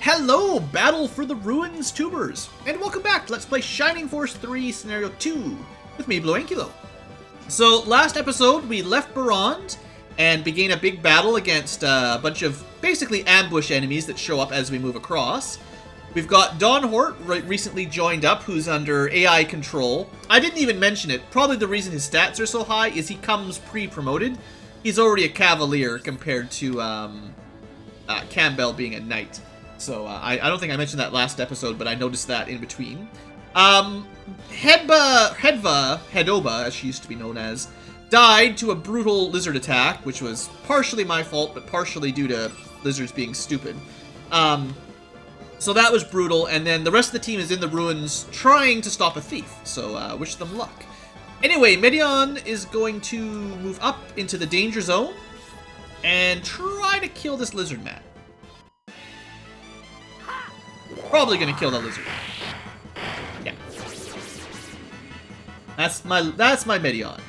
Hello, Battle for the Ruins tubers, and welcome back to Let's Play Shining Force 3 Scenario 2 with me, BlueAnkylo. So, last episode, we left Barond and began a big battle against a bunch of basically ambush enemies that show up as we move across. We've got Dawnhort recently joined up, who's under AI control. I didn't even mention it. Probably the reason his stats are so high is he comes pre-promoted. He's already a Cavalier compared to Campbell being a Knight. So I don't think I mentioned that last episode, but I noticed that in between. Hedoba, as she used to be known as, died to a brutal lizard attack, which was partially my fault, but partially due to lizards being stupid. So that was brutal, and then the rest of the team is in the ruins trying to stop a thief, so wish them luck. Anyway, Medion is going to move up into the danger zone and try to kill this lizard man. Probably gonna kill the lizard. Yeah. That's my Medion.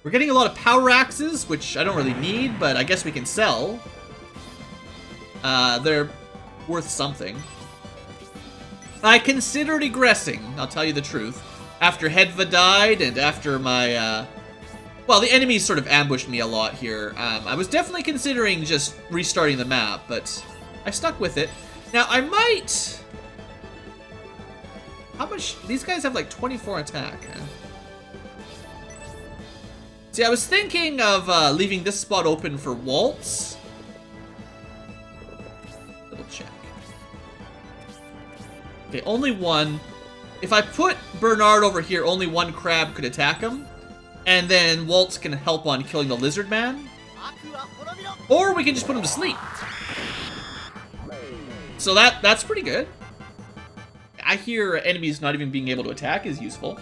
We're getting a lot of power axes, which I don't really need, but I guess we can sell. They're worth something. I considered egressing, I'll tell you the truth. After Hedva died and after my, well, the enemies sort of ambushed me a lot here. I was definitely considering just restarting the map, but I stuck with it. Now, I might... How much... These guys have like 24 attack, huh? See, I was thinking of leaving this spot open for Waltz. Double check. Okay, only one. If I put Bernard over here, only one crab could attack him. And then Waltz can help on killing the lizard man. Or we can just put him to sleep. So that's pretty good. I hear enemies not even being able to attack is useful.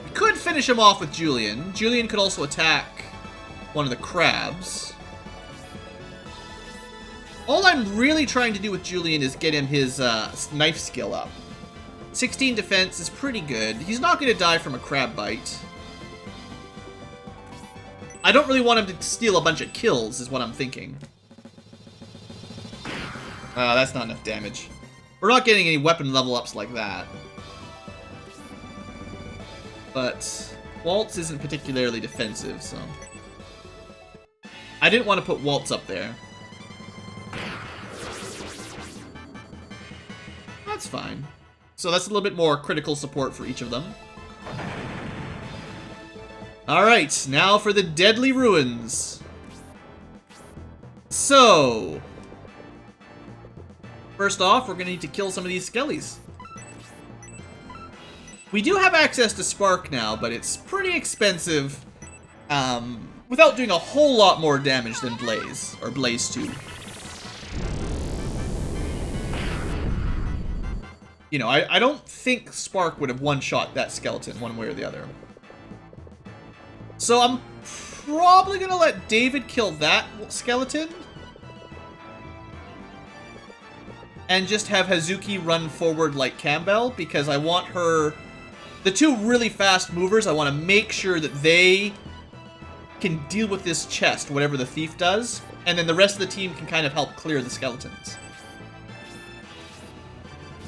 We could finish him off with Julian. Julian could also attack one of the crabs. All I'm really trying to do with Julian is get him his knife skill up. 16 defense is pretty good. He's not going to die from a crab bite. I don't really want him to steal a bunch of kills, is what I'm thinking. That's not enough damage. We're not getting any weapon level ups like that. But Waltz isn't particularly defensive, so... I didn't want to put Waltz up there. That's fine. So that's a little bit more critical support for each of them. Alright, now for the Deadly Ruins. So... First off, we're going to need to kill some of these skellies. We do have access to Spark now, but it's pretty expensive without doing a whole lot more damage than Blaze, or Blaze 2. You know, I don't think Spark would have one-shot that skeleton one way or the other. So I'm probably going to let David kill that skeleton. And just have Hazuki run forward like Campbell, because I want her... The two really fast movers, I want to make sure that they can deal with this chest, whatever the thief does. And then the rest of the team can kind of help clear the skeletons.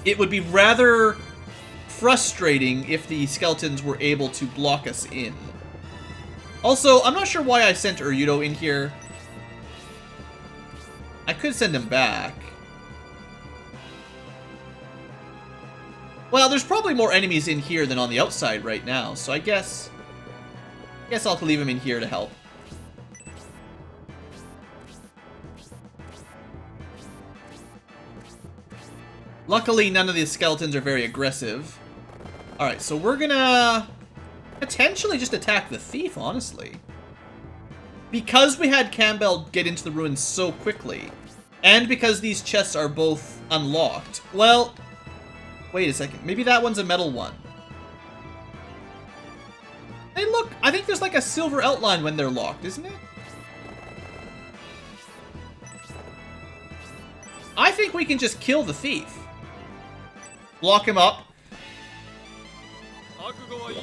It would be rather frustrating if the skeletons were able to block us in. Also, I'm not sure why I sent Uryudo in here. I could send him back. Well, there's probably more enemies in here than on the outside right now, so I guess I'll leave him in here to help. Luckily, none of these skeletons are very aggressive. Alright, so we're gonna potentially just attack the thief, honestly. Because we had Campbell get into the ruins so quickly, and because these chests are both unlocked, well... Wait a second, maybe that one's a metal one. Hey look, I think there's like a silver outline when they're locked, isn't it? I think we can just kill the thief. Block him up.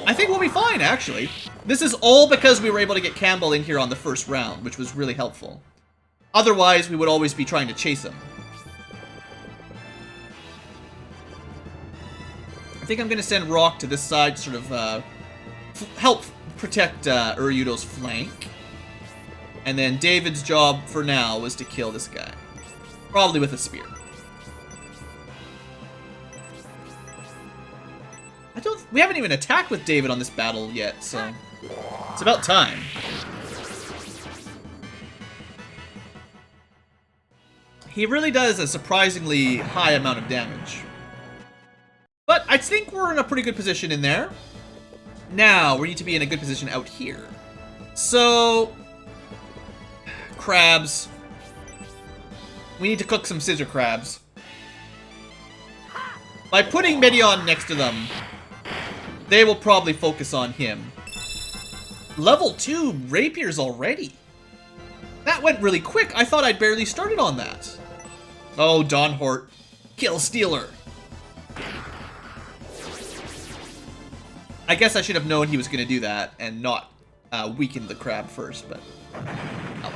I think we'll be fine, actually. This is all because we were able to get Campbell in here on the first round, which was really helpful. Otherwise, we would always be trying to chase him. I think I'm going to send Rock to this side to sort of help protect Uryudo's flank. And then David's job for now was to kill this guy. Probably with a spear. We haven't even attacked with David on this battle yet, so it's about time. He really does a surprisingly high amount of damage. But I think we're in a pretty good position in there. Now, we need to be in a good position out here. So, crabs. We need to cook some scissor crabs. By putting Medion next to them, they will probably focus on him. Level 2 rapiers already. That went really quick. I thought I'd barely started on that. Oh, Don Hort. Kill Stealer. I guess I should have known he was going to do that and not weaken the crab first, but oh well.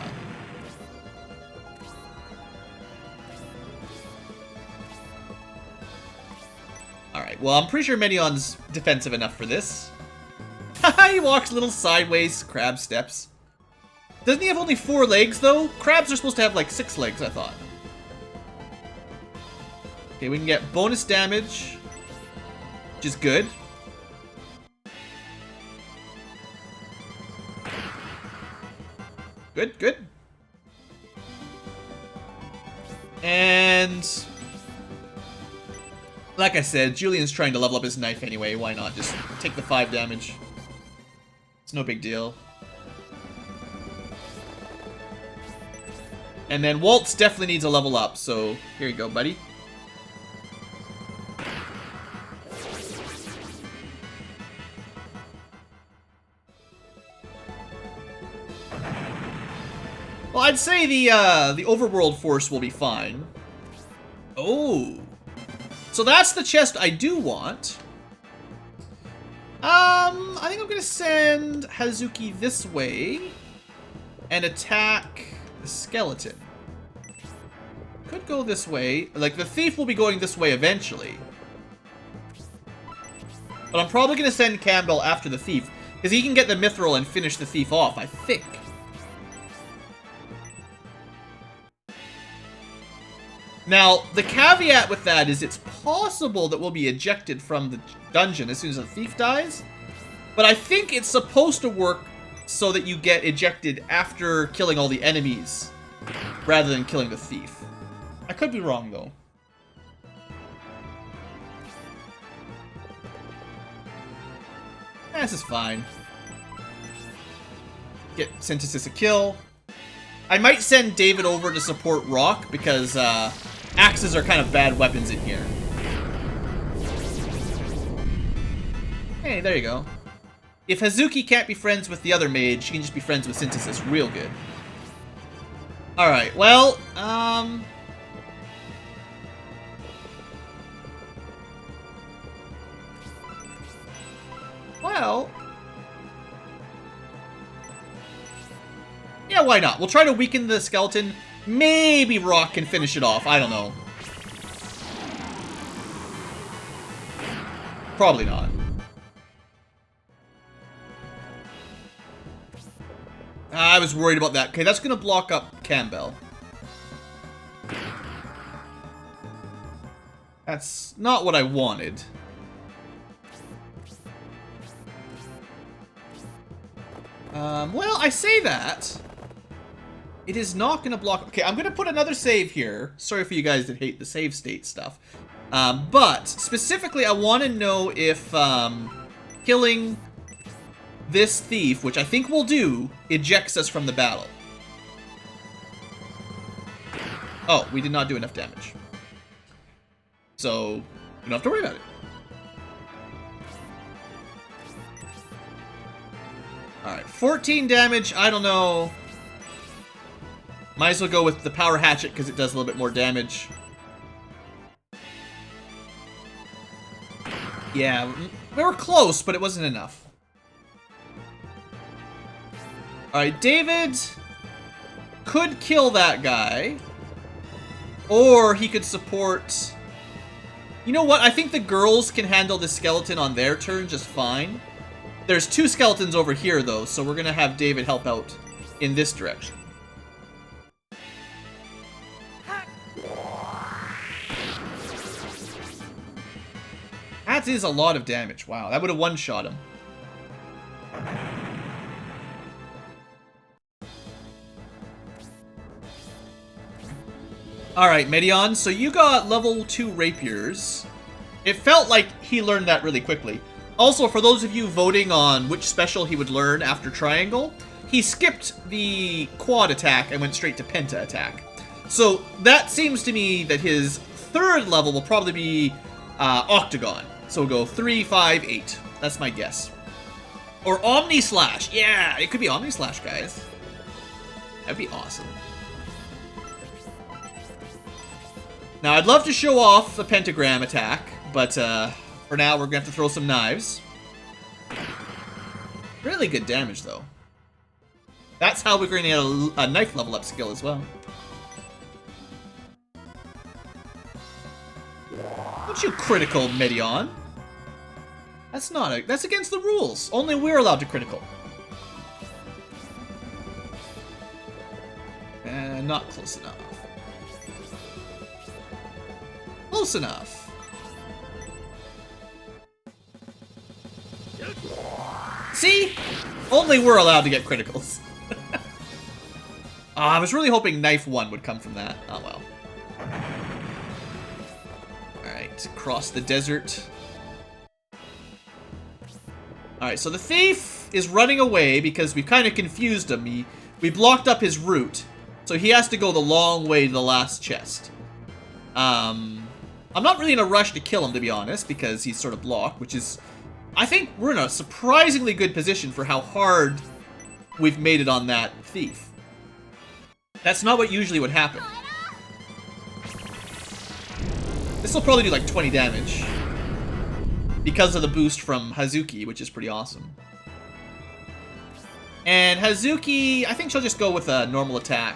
Alright, well, I'm pretty sure Medion's defensive enough for this. He walks little sideways crab steps. Doesn't he have only 4 legs, though? Crabs are supposed to have, like, 6 legs, I thought. Okay, we can get bonus damage, which is good. Good, good. And like I said, Julian's trying to level up his knife anyway. Why not? Just take the 5 damage. It's no big deal. And then Waltz definitely needs a level up, so here you go, buddy. Well, I'd say the overworld force will be fine. Oh. So that's the chest I do want. I think I'm gonna send Hazuki this way and attack the skeleton. Could go this way. Like, the thief will be going this way eventually. But I'm probably gonna send Campbell after the thief, because he can get the mithril and finish the thief off, I think. Now, the caveat with that is it's possible that we'll be ejected from the dungeon as soon as the thief dies. But I think it's supposed to work so that you get ejected after killing all the enemies, rather than killing the thief. I could be wrong, though. This is fine. Get Synthesis a kill. I might send David over to support Rock, because axes are kind of bad weapons in here. Hey, there you go. If Hazuki can't be friends with the other mage, she can just be friends with Synthesis real good. Alright, well, well... yeah, why not? We'll try to weaken the skeleton. Maybe Rock can finish it off. I don't know. Probably not. I was worried about that. Okay, that's going to block up Campbell. That's not what I wanted. Well, I say that. It is not going to block... okay, I'm going to put another save here. Sorry for you guys that hate the save state stuff. But, specifically, I want to know if killing this thief, which I think will do, ejects us from the battle. Oh, we did not do enough damage. So, you don't have to worry about it. Alright, 14 damage, I don't know. Might as well go with the power hatchet because it does a little bit more damage. Yeah, we were close, but it wasn't enough. Alright, David could kill that guy. Or he could support... You know what? I think the girls can handle the skeleton on their turn just fine. There's 2 skeletons over here, though, so we're going to have David help out in this direction. That is a lot of damage. Wow, that would have one-shot him. Alright, Medion, so you got level 2 rapiers. It felt like he learned that really quickly. Also, for those of you voting on which special he would learn after Triangle, he skipped the quad attack and went straight to penta attack. So that seems to me that his 3rd level will probably be Octagon. So we'll go 3, 5, 8. That's my guess. Or Omni Slash. Yeah, it could be Omni Slash, guys. That'd be awesome. Now, I'd love to show off the pentagram attack, but for now, we're going to have to throw some knives. Really good damage, though. That's how we're going to get a knife level up skill as well. Don't you critical, Medion? That's not a... That's against the rules. Only we're allowed to critical. Not close enough. Close enough. See? Only we're allowed to get criticals. I was really hoping knife 1 would come from that. Oh well. Alright, cross the desert. Alright, so the thief is running away because we've kind of confused him. We blocked up his route, so he has to go the long way to the last chest. I'm not really in a rush to kill him, to be honest, because he's sort of blocked, which is... I think we're in a surprisingly good position for how hard we've made it on that thief. That's not what usually would happen. This will probably do like 20 damage. Because of the boost from Hazuki, which is pretty awesome. And Hazuki, I think she'll just go with a normal attack.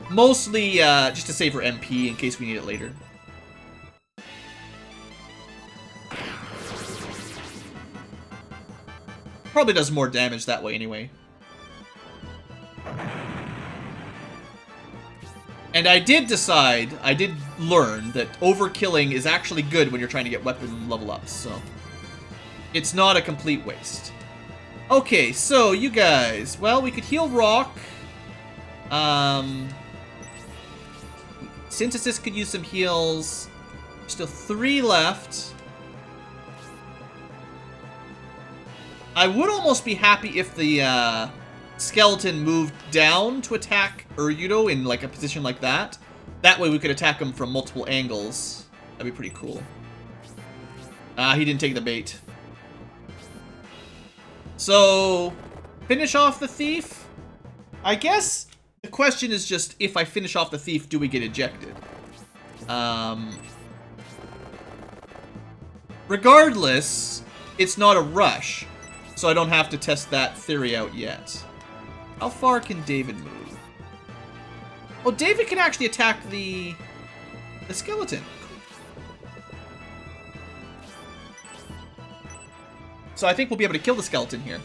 Mostly just to save her MP in case we need it later. Probably does more damage that way anyway. And I did learn that overkilling is actually good when you're trying to get weapon level ups, so it's not a complete waste. Okay, so you guys, well, we could heal Rock. Synthesis could use some heals. Still 3 left. I would almost be happy if the skeleton moved down to attack Uryudo in like a position like that. That way we could attack him from multiple angles. That'd be pretty cool. He didn't take the bait. So, finish off the thief? I guess the question is just, if I finish off the thief, do we get ejected? Regardless, it's not a rush, so I don't have to test that theory out yet. How far can David move? Oh, David can actually attack the skeleton. So I think we'll be able to kill the skeleton here.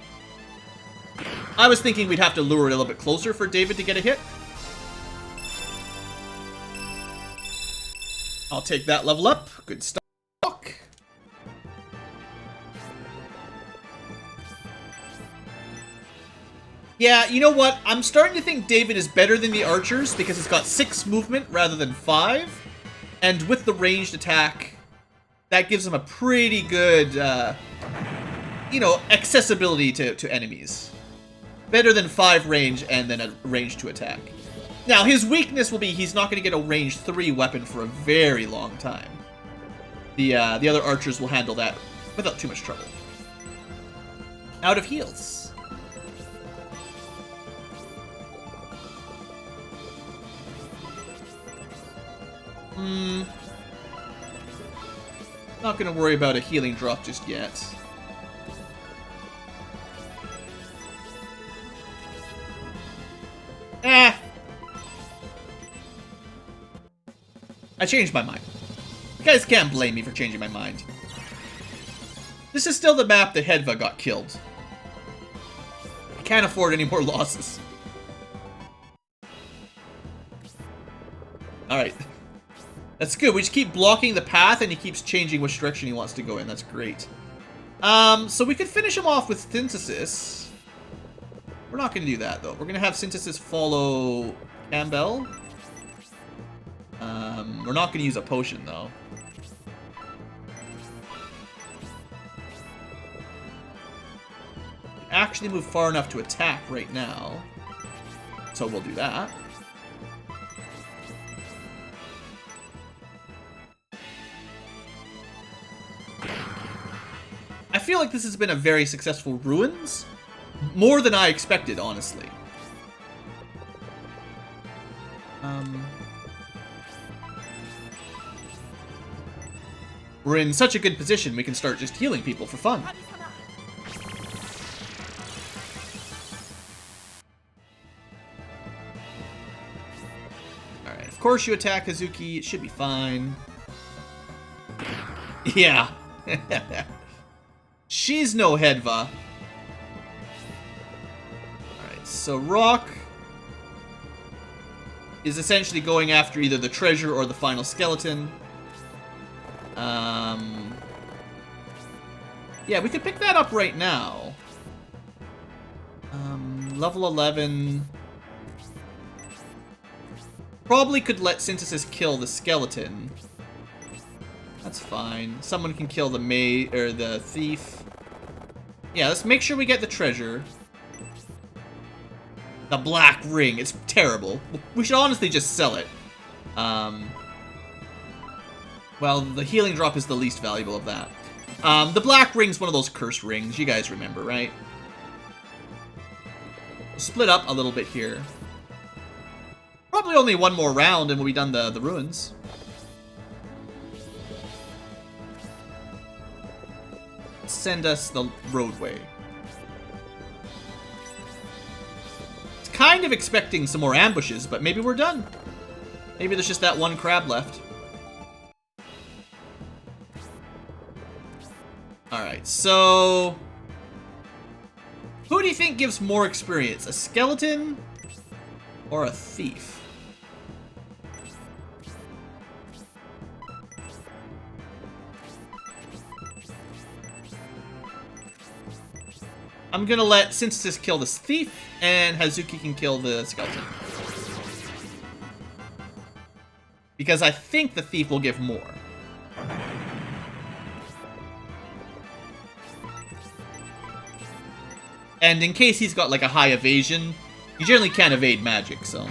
I was thinking we'd have to lure it a little bit closer for David to get a hit. I'll take that level up. Good stuff. Yeah, you know what? I'm starting to think David is better than the archers because he's got 6 movement rather than 5. And with the ranged attack, that gives him a pretty good, you know, accessibility to enemies. Better than 5 range and then a range to attack. Now, his weakness will be he's not going to get a range 3 weapon for a very long time. The other archers will handle that without too much trouble. Out of heals. Not gonna worry about a healing drop just yet. Eh. I changed my mind. You guys can't blame me for changing my mind. This is still the map that Hedva got killed. I can't afford any more losses. Alright. That's good. We just keep blocking the path and he keeps changing which direction he wants to go in. That's great. So we could finish him off with Synthesis. We're not going to do that, though. We're going to have Synthesis follow Campbell. We're not going to use a potion, though. Actually move far enough to attack right now. So we'll do that. I feel like this has been a very successful Ruins. More than I expected, honestly. We're in such a good position, we can start just healing people for fun. Alright, of course you attack Hazuki, it should be fine. Yeah. She's no Hedva. Alright, so Rock is essentially going after either the treasure or the final skeleton. Yeah, we could pick that up right now. Level 11. Probably could let Synthesis kill the skeleton. That's fine. Someone can kill the the thief. Yeah, let's make sure we get the treasure. The black ring. It's terrible. We should honestly just sell it. Well, the healing drop is the least valuable of that. The black ring's one of those cursed rings. You guys remember, right? We'll split up a little bit here. Probably only one more round and we'll be done the ruins. Send us the roadway. It's kind of expecting some more ambushes, but maybe we're done. Maybe there's just that one crab left. Alright, so... who do you think gives more experience? A skeleton or a thief? I'm gonna let Synthesis kill this thief, and Hazuki can kill the skeleton. Because I think the thief will give more. And in case he's got like a high evasion, you generally can't evade magic, so...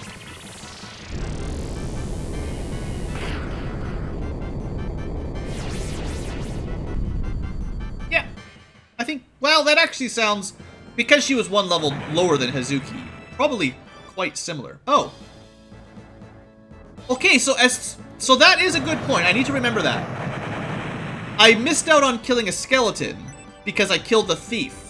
yeah. I think, well, that actually sounds... because she was one level lower than Hazuki, probably quite similar. Oh. Okay, so that is a good point. I need to remember that. I missed out on killing a skeleton because I killed the thief.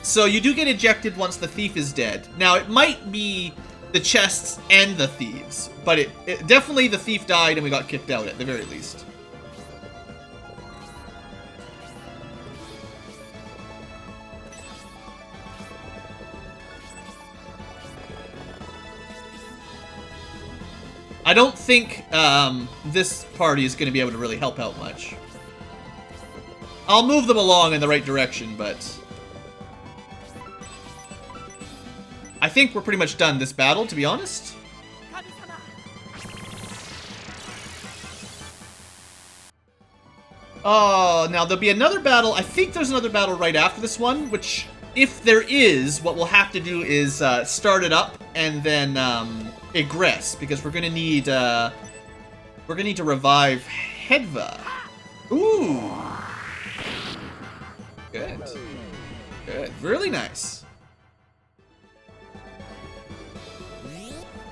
So you do get ejected once the thief is dead. Now, it might be the chests and the thieves, but it definitely the thief died and we got kicked out at the very least. I don't think this party is going to be able to really help out much. I'll move them along in the right direction, but... I think we're pretty much done this battle, to be honest. Oh, now there'll be another battle. I think there's another battle right after this one, which, if there is, what we'll have to do is start it up and then egress, because we're gonna need to revive Hedva. Ooh, good, good, really nice.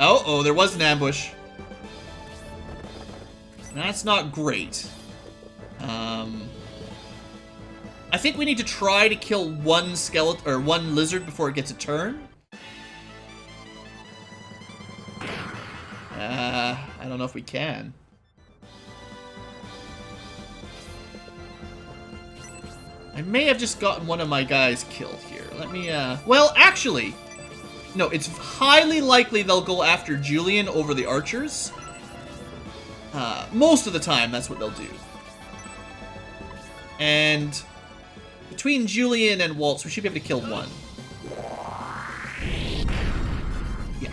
Oh, there was an ambush. That's not great. I think we need to try to kill one skeleton or one lizard before it gets a turn. I don't know if we can. I may have just gotten one of my guys killed here. Let me, well, actually, no, it's highly likely they'll go after Julian over the archers. Most of the time, that's what they'll do. And between Julian and Waltz, we should be able to kill one. Yeah.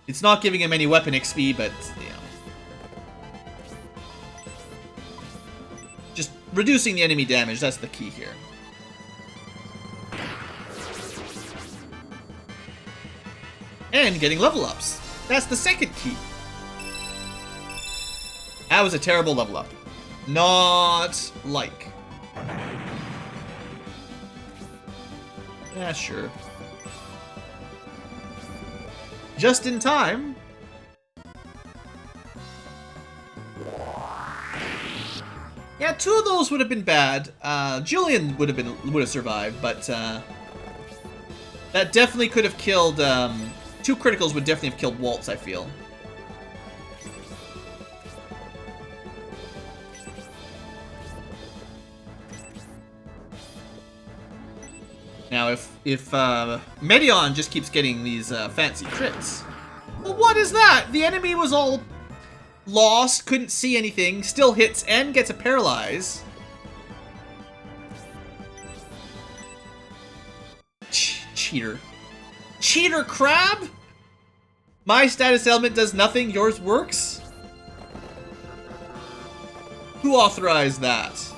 It's not giving him any weapon XP, but, you know. Just reducing the enemy damage, that's the key here. And getting level ups. That's the second key. That was a terrible level up. Not like. Yeah, sure. Just in time. Yeah, 2 of those would have been bad. Julian would have survived, but that definitely could have killed. 2 criticals would definitely have killed Waltz, I feel. Now, if Medion just keeps getting these fancy crits, well, what is that? The enemy was all lost, couldn't see anything, still hits and gets a paralyze. Cheater. Cheater crab? My status element does nothing, yours works? Who authorized that?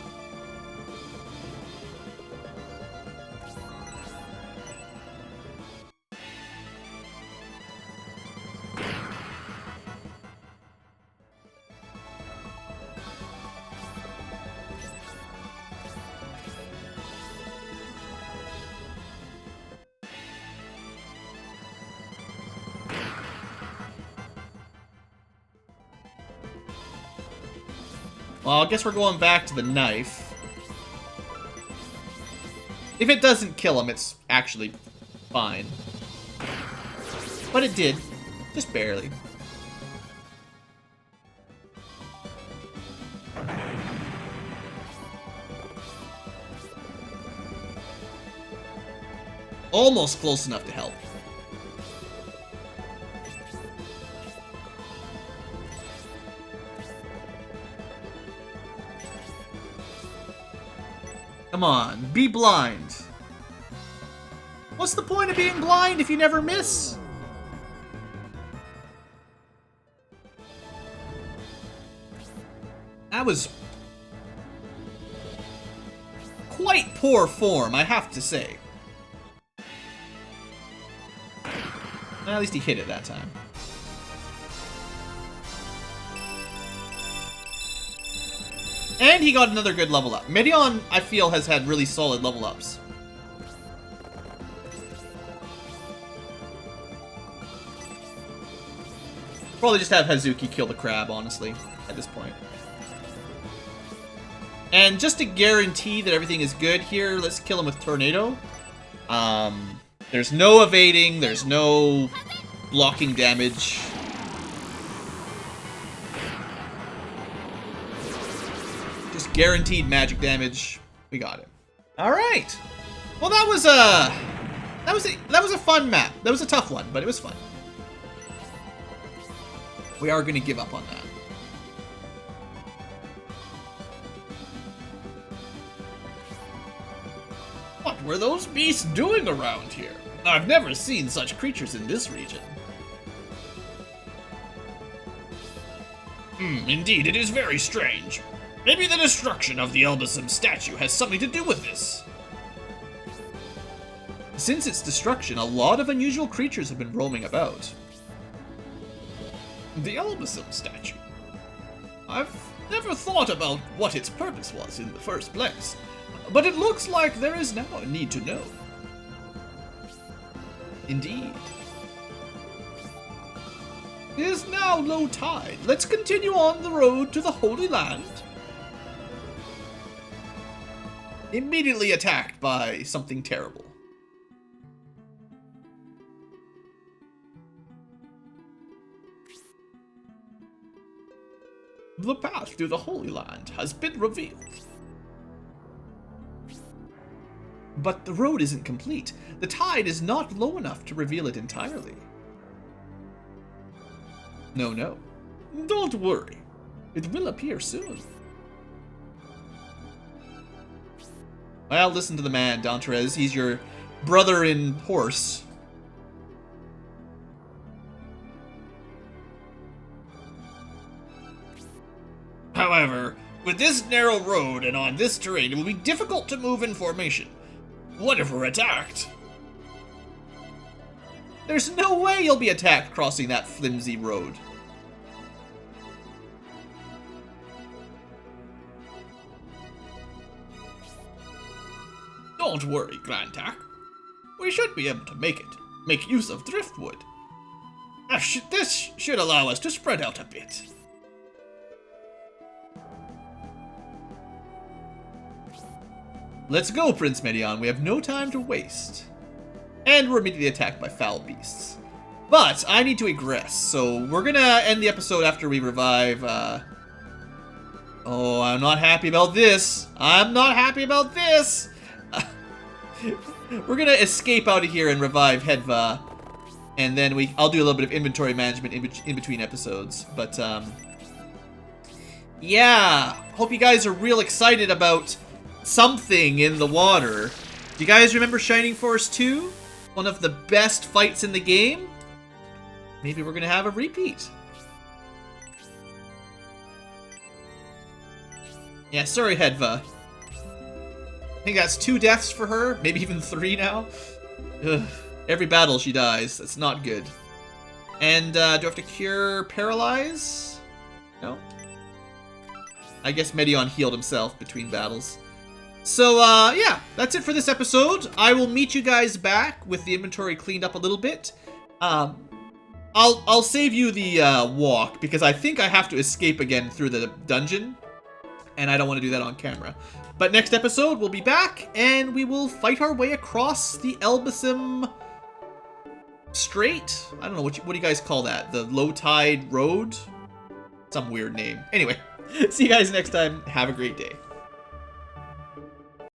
Well, I guess we're going back to the knife. If it doesn't kill him, it's actually fine. But it did. Just barely. Almost close enough to help. Come on, be blind. What's the point of being blind if you never miss? That was quite poor form, I have to say. Well, at least he hit it that time. And he got another good level up. Medion, I feel, has had really solid level ups. Probably just have Hazuki kill the crab, honestly, at this point. And just to guarantee that everything is good here, let's kill him with Tornado. There's no evading, there's no blocking damage. Just guaranteed magic damage. We got it. All right. Well, that was a fun map. That was a tough one, but it was fun. We are going to give up on that. What were those beasts doing around here? I've never seen such creatures in this region. Indeed, it is very strange. Maybe the destruction of the Elbasum statue has something to do with this. Since its destruction, a lot of unusual creatures have been roaming about. The Elbasum statue. I've never thought about what its purpose was in the first place, but it looks like there is now a need to know. Indeed. It is now low tide. Let's continue on the road to the Holy Land. Immediately attacked by something terrible. The path to the Holy Land has been revealed. But the road isn't complete. The tide is not low enough to reveal it entirely. No. Don't worry. It will appear soon. Well, listen to the man, Dantrez. He's your brother in horse. However, with this narrow road and on this terrain, it will be difficult to move in formation. What if we're attacked? There's no way you'll be attacked crossing that flimsy road. Don't worry, Grantak. We should be able to make it. Make use of driftwood. This should allow us to spread out a bit. Let's go, Prince Medion. We have no time to waste. And we're immediately attacked by foul beasts. But I need to egress, so we're gonna end the episode after we revive, Oh, I'm not happy about this. I'm not happy about this. We're gonna escape out of here and revive Hedva. And then I'll do a little bit of inventory management in between episodes. But, yeah. Hope you guys are real excited about something in the water. Do you guys remember Shining Force 2? One of the best fights in the game? Maybe we're gonna have a repeat. Yeah, sorry, Hedva. I think that's 2 deaths for her, maybe even 3 now. Ugh. Every battle she dies. That's not good. And, do I have to cure Paralyze? No? I guess Medion healed himself between battles. So, yeah, that's it for this episode. I will meet you guys back with the inventory cleaned up a little bit. I'll save you the, walk, because I think I have to escape again through the dungeon. And I don't want to do that on camera. But next episode, we'll be back, and we will fight our way across the Elbasim Strait? I don't know, what do you guys call that? The low tide road? Some weird name. Anyway, see you guys next time. Have a great day.